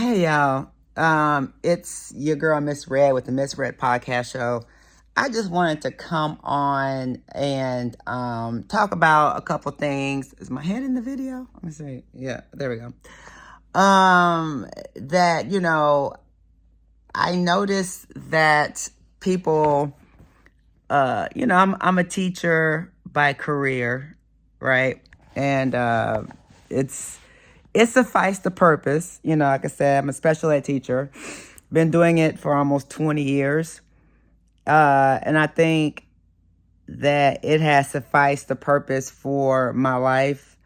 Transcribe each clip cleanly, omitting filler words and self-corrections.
Hey y'all. It's your girl Miss Red with the Miss Red Podcast Show. I just wanted to come on and talk about a couple things. Is my head in the video? Let me see. Yeah, there we go. That I noticed that people I'm a teacher by career, right? And it's it sufficed the purpose. Like I said, I'm a special ed teacher. Been doing it for almost 20 years. And I think that it has sufficed the purpose for my life.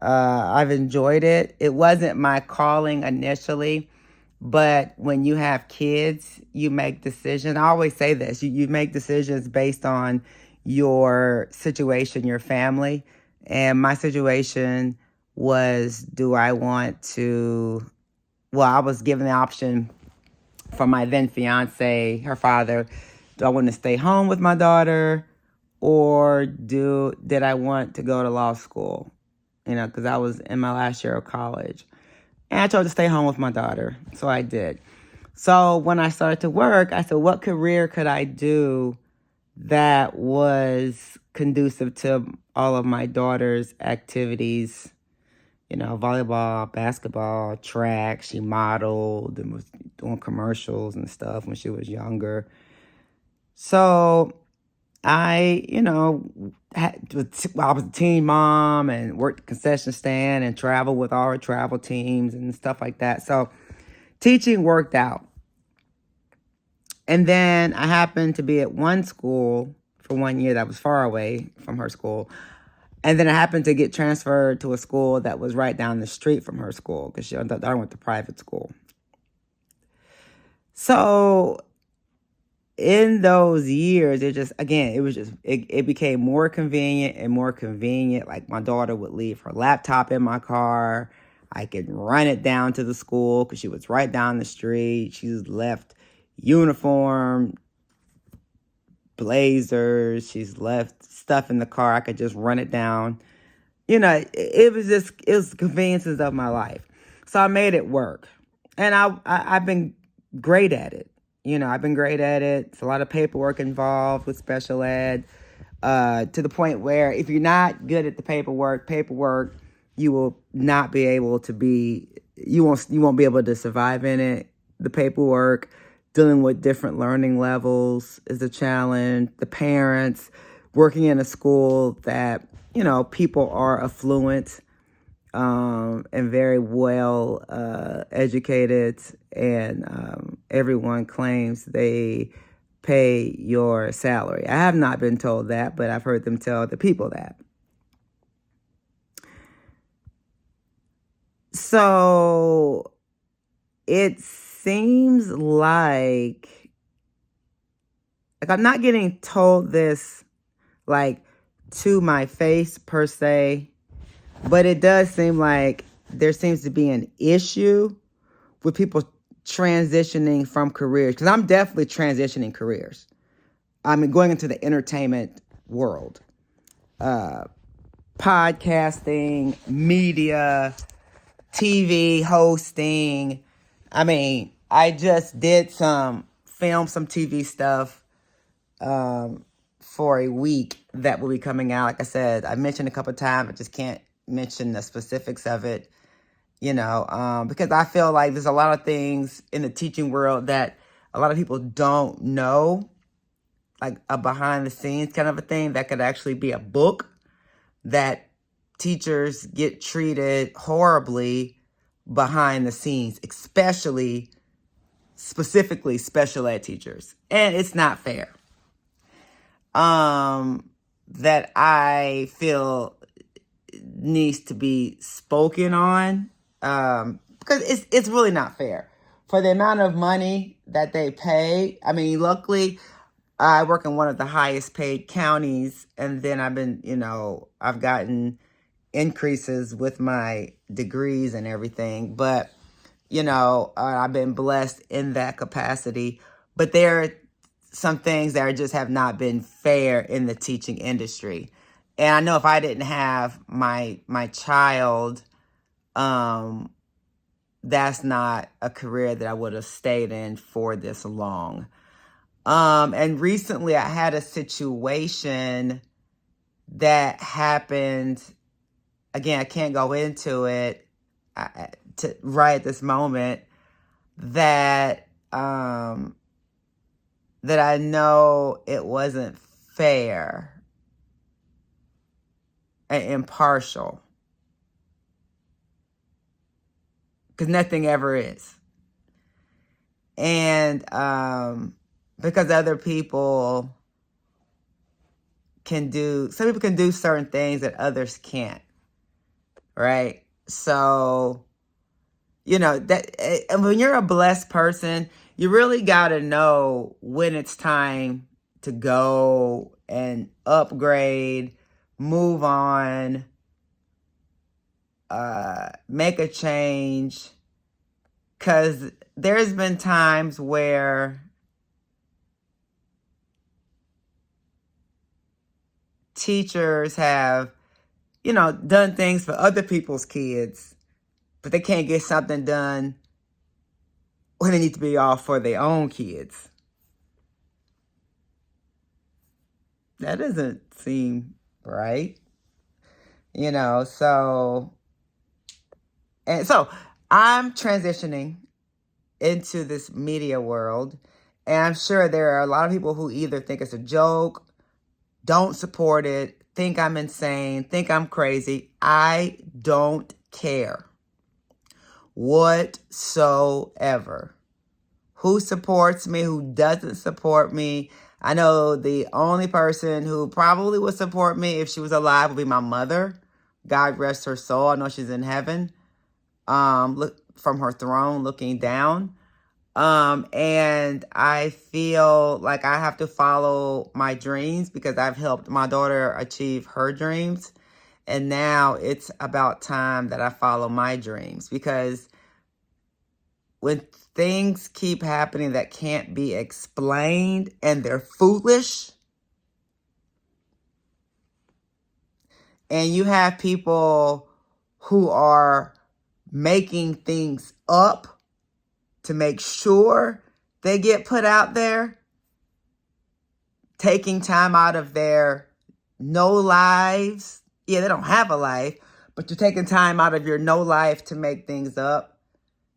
I've enjoyed it. It wasn't my calling initially, but when you have kids, you make decisions. I always say this, you make decisions based on your situation, your family. And my situation was, do I want to, well, I was given the option from my then fiance, her father, do I want to stay home with my daughter or did I want to go to law school? Because I was in my last year of college. And I chose to stay home with my daughter. So I did. So when I started to work, I said, what career could I do that was conducive to all of my daughter's activities? Volleyball, basketball, track. She modeled and was doing commercials and stuff when she was younger. So I was a teen mom and worked the concession stand and traveled with all our travel teams and stuff like that. So teaching worked out. And then I happened to be at one school for 1 year that was far away from her school. And then I happened to get transferred to a school that was right down the street from her school because I went to private school. So in those years, it became more convenient and more convenient. Like my daughter would leave her laptop in my car. I could run it down to the school because she was right down the street. She left uniform, blazers. She's left stuff in the car. I could just run it down. It was the conveniences of my life. So I made it work. And I've been great at it. I've been great at it. It's a lot of paperwork involved with special ed, to the point where if you're not good at the paperwork, you will not be able to you won't be able to survive in it. The paperwork, dealing with different learning levels is a challenge. The parents, working in a school that, people are affluent, and very well educated, and everyone claims they pay your salary. I have not been told that, but I've heard them tell the people that. So it seems like I'm not getting told this like to my face per se, but it does seem like there seems to be an issue with people transitioning from careers, because I'm definitely transitioning careers. Going into the entertainment world, podcasting, media, TV hosting. I just did some TV stuff for a week that will be coming out. Like I said, I mentioned a couple of times, I just can't mention the specifics of it, because I feel like there's a lot of things in the teaching world that a lot of people don't know, like a behind the scenes kind of a thing that could actually be a book, that teachers get treated horribly behind the scenes, specifically special ed teachers. And it's not fair. That I feel needs to be spoken on, because it's really not fair for the amount of money that they pay. Luckily, I work in one of the highest paid counties, and then I've gotten increases with my degrees and everything, but I've been blessed in that capacity. But there are some things that just have not been fair in the teaching industry. And I know if I didn't have my child, that's not a career that I would have stayed in for this long. And recently I had a situation that happened. Again, I can't go into it right at this moment, that that I know it wasn't fair and impartial, because nothing ever is. And because other people some people can do certain things that others can't, right? So, that when you're a blessed person, you really got to know when it's time to go and upgrade, move on, make a change. Because there's been times where teachers have, done things for other people's kids, but they can't get something done when they need to be all for their own kids. That doesn't seem right. So I'm transitioning into this media world, and I'm sure there are a lot of people who either think it's a joke, don't support it, think I'm insane, think I'm crazy. I don't care whatsoever who supports me, who doesn't support me. I know the only person who probably would support me if she was alive would be my mother. God rest her soul. I know she's in heaven, look from her throne looking down. And I feel like I have to follow my dreams because I've helped my daughter achieve her dreams. And now it's about time that I follow my dreams, because when things keep happening that can't be explained and they're foolish, and you have people who are making things up to make sure they get put out there, taking time out of their no lives. Yeah, they don't have a life, but you're taking time out of your no life to make things up,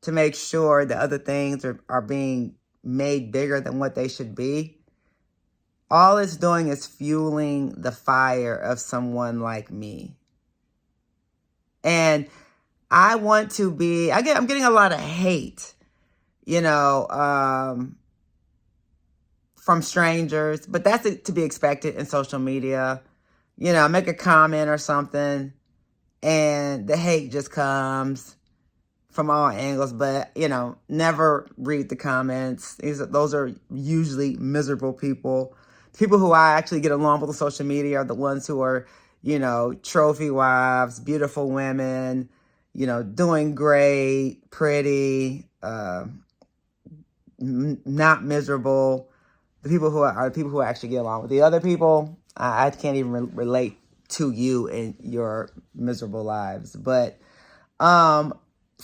to make sure the other things are being made bigger than what they should be. All it's doing is fueling the fire of someone like me. And I'm getting a lot of hate, from strangers, but that's to be expected in social media. Make a comment or something, and the hate just comes from all angles, but, never read the comments. Those are usually miserable people. People who I actually get along with on social media are the ones who are, trophy wives, beautiful women, doing great, pretty, not miserable. The people who actually get along with. The other people, I can't even relate to you in your miserable lives. But so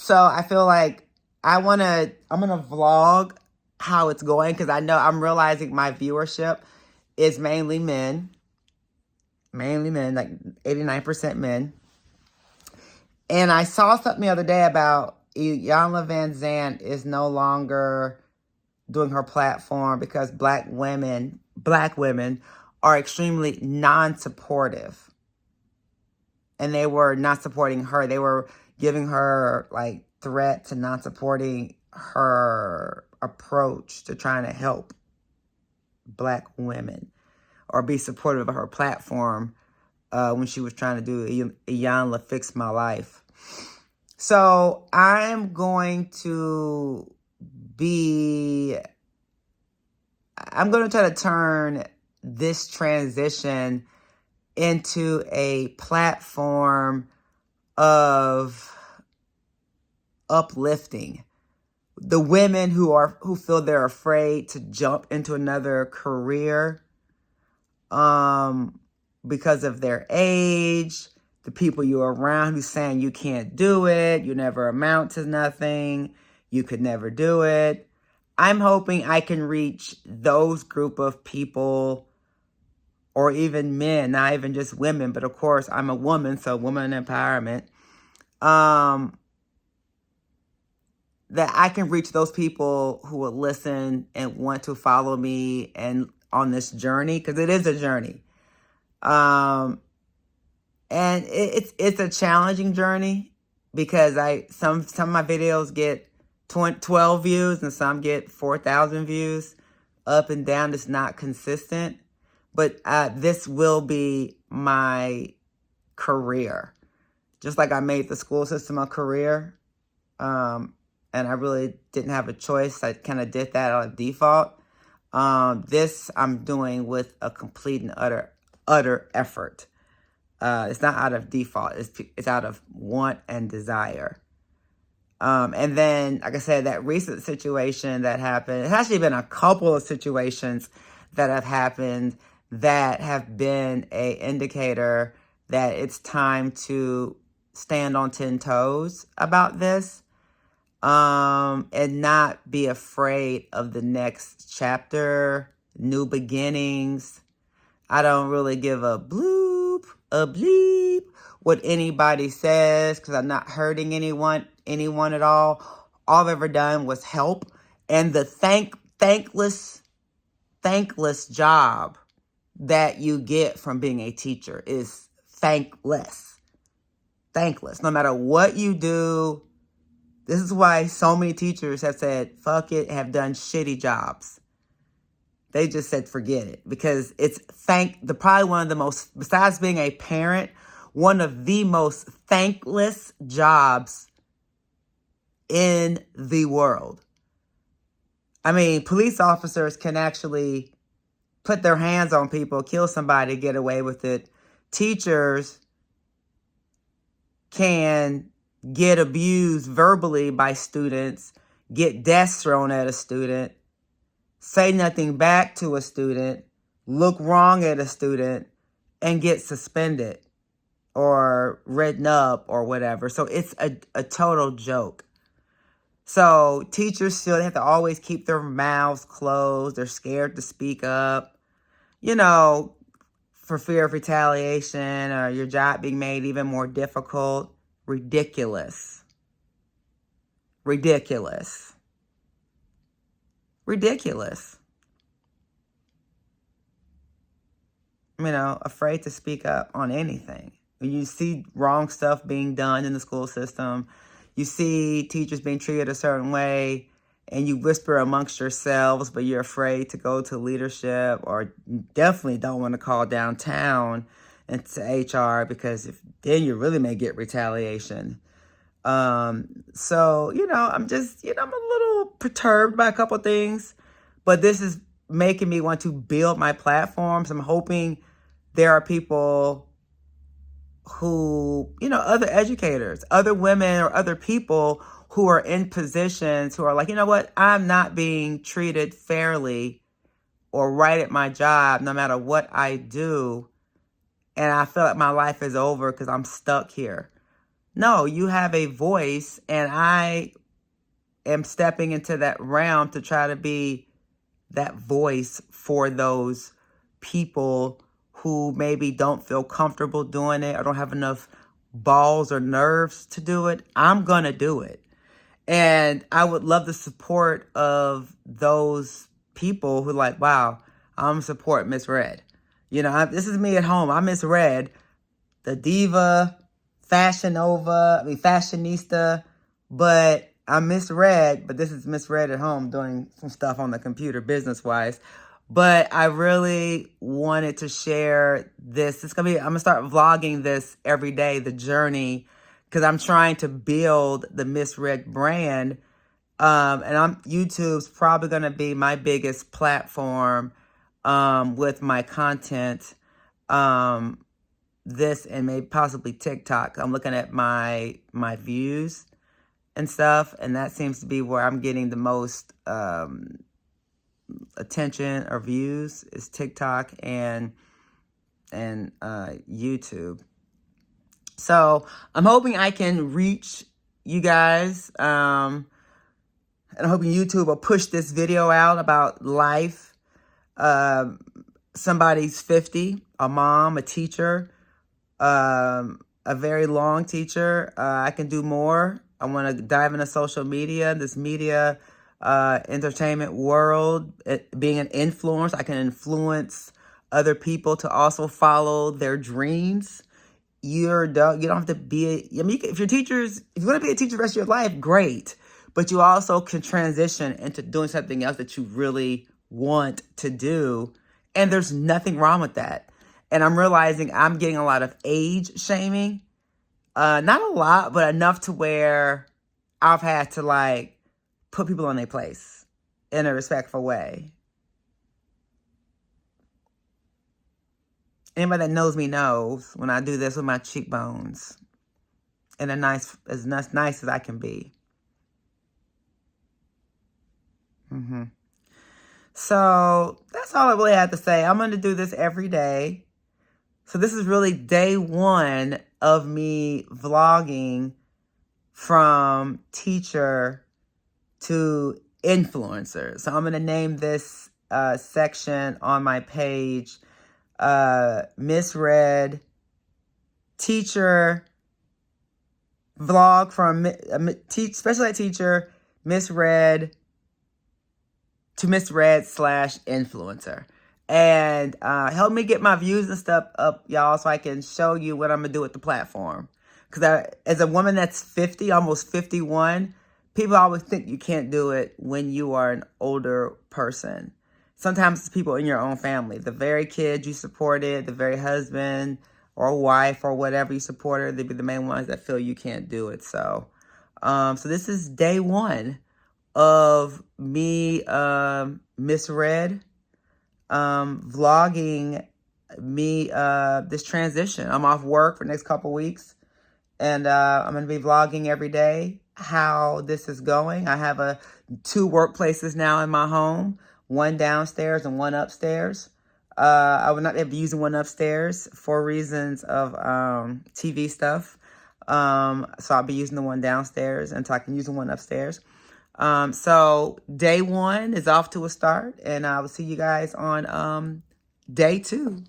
I feel like I'm gonna vlog how it's going, because I know I'm realizing my viewership is mainly men, like 89% men. And I saw something the other day about Iyanla Vanzant is no longer doing her platform because black women are extremely non-supportive. And they were not supporting her. They were giving her like threat to not supporting her approach to trying to help black women or be supportive of her platform when she was trying to do Iyanla Fix My Life. So I'm going to try to turn this transition into a platform of uplifting the women who feel they're afraid to jump into another career because of their age, the people you're around who's saying you can't do it, you never amount to nothing, you could never do it. I'm hoping I can reach those group of people, or even men, not even just women, but of course I'm a woman, so woman empowerment. That I can reach those people who will listen and want to follow me and on this journey, because it is a journey. And it's a challenging journey, because some of my videos get 12 views and some get 4,000 views. Up and down, it's not consistent. But this will be my career. Just like I made the school system a career. And I really didn't have a choice. I kind of did that on default. This I'm doing with a complete and utter effort. It's not out of default. It's out of want and desire. And then, like I said, that recent situation that happened, it's actually been a couple of situations that have happened that have been an indicator that it's time to stand on 10 toes about this. And not be afraid of the next chapter, new beginnings. I don't really give a bleep what anybody says, because I'm not hurting anyone at all. All I've ever done was help. And the thankless job that you get from being a teacher is thankless. No matter what you do. This is why so many teachers have said, fuck it, have done shitty jobs. They just said, forget it. Because it's probably one of the most, besides being a parent, one of the most thankless jobs in the world. I mean, police officers can actually put their hands on people, kill somebody, get away with it. Teachers can get abused verbally by students, get desks thrown at a student, say nothing back to a student, look wrong at a student, and get suspended or written up or whatever. So it's a total joke. So teachers still have to always keep their mouths closed. They're scared to speak up, for fear of retaliation or your job being made even more difficult. Ridiculous. Afraid to speak up on anything. When you see wrong stuff being done in the school system, you see teachers being treated a certain way, and you whisper amongst yourselves, but you're afraid to go to leadership, or definitely don't want to call downtown and to HR, because then you really may get retaliation. So, I'm just, I'm a little perturbed by a couple of things, but this is making me want to build my platforms. I'm hoping there are people who, other educators, other women, or other people who are in positions who are like, you know what, I'm not being treated fairly or right at my job, no matter what I do. And I feel like my life is over because I'm stuck here. No, you have a voice, and I am stepping into that realm to try to be that voice for those people who maybe don't feel comfortable doing it or don't have enough balls or nerves to do it. I'm going to do it. And I would love the support of those people who like, wow, I'm support Miss Red. This is me at home. I'm Miss Red, the diva, fashionista, but I'm Miss Red, but this is Miss Red at home doing some stuff on the computer business-wise. But I really wanted to share this. I'm going to start vlogging this every day, the journey, because I'm trying to build the Miss Red brand. And YouTube's probably going to be my biggest platform with my content. This and maybe possibly TikTok. I'm looking at my views and stuff, and that seems to be where I'm getting the most attention or views is TikTok and YouTube. So I'm hoping I can reach you guys. And I'm hoping YouTube will push this video out about life. Somebody's 50, a mom, a teacher, a very long teacher. I can do more. I want to dive into social media, this media, entertainment world. Being an influencer, I can influence other people to also follow their dreams. You don't have to be. I mean, if you're teachers, if you want to be a teacher the rest of your life, great. But you also can transition into doing something else that you really want to do, and there's nothing wrong with that. And I'm realizing I'm getting a lot of age shaming. Not a lot, but enough to where I've had to like put people in their place in a respectful way. Anybody that knows me knows when I do this with my cheekbones in a nice as I can be. So that's all I really had to say. I'm going to do this every day. So this is really day one of me vlogging from teacher to influencer. So I'm going to name this section on my page Misread Teacher Vlog from Special Ed Teacher Misread to Misread/influencer. And help me get my views and stuff up, y'all, so I can show you what I'm going to do with the platform. Because as a woman that's 50, almost 51, people always think you can't do it when you are an older person. Sometimes it's people in your own family. The very kid you supported, the very husband or wife or whatever you supported, they'd be the main ones that feel you can't do it. So, so this is day one of me misread, vlogging me this transition. I'm off work for the next couple weeks, and I'm going to be vlogging every day how this is going. I have 2 workplaces now in my home, one downstairs and one upstairs. I would not be using one upstairs for reasons of TV stuff. So I'll be using the one downstairs until I can use the one upstairs. So day one is off to a start, and I will see you guys on day 2.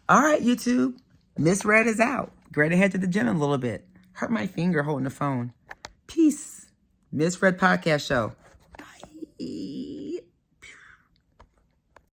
All right, YouTube. Misread is out. Great to head to the gym a little bit. Hurt my finger holding the phone. Peace. Misread Podcast Show.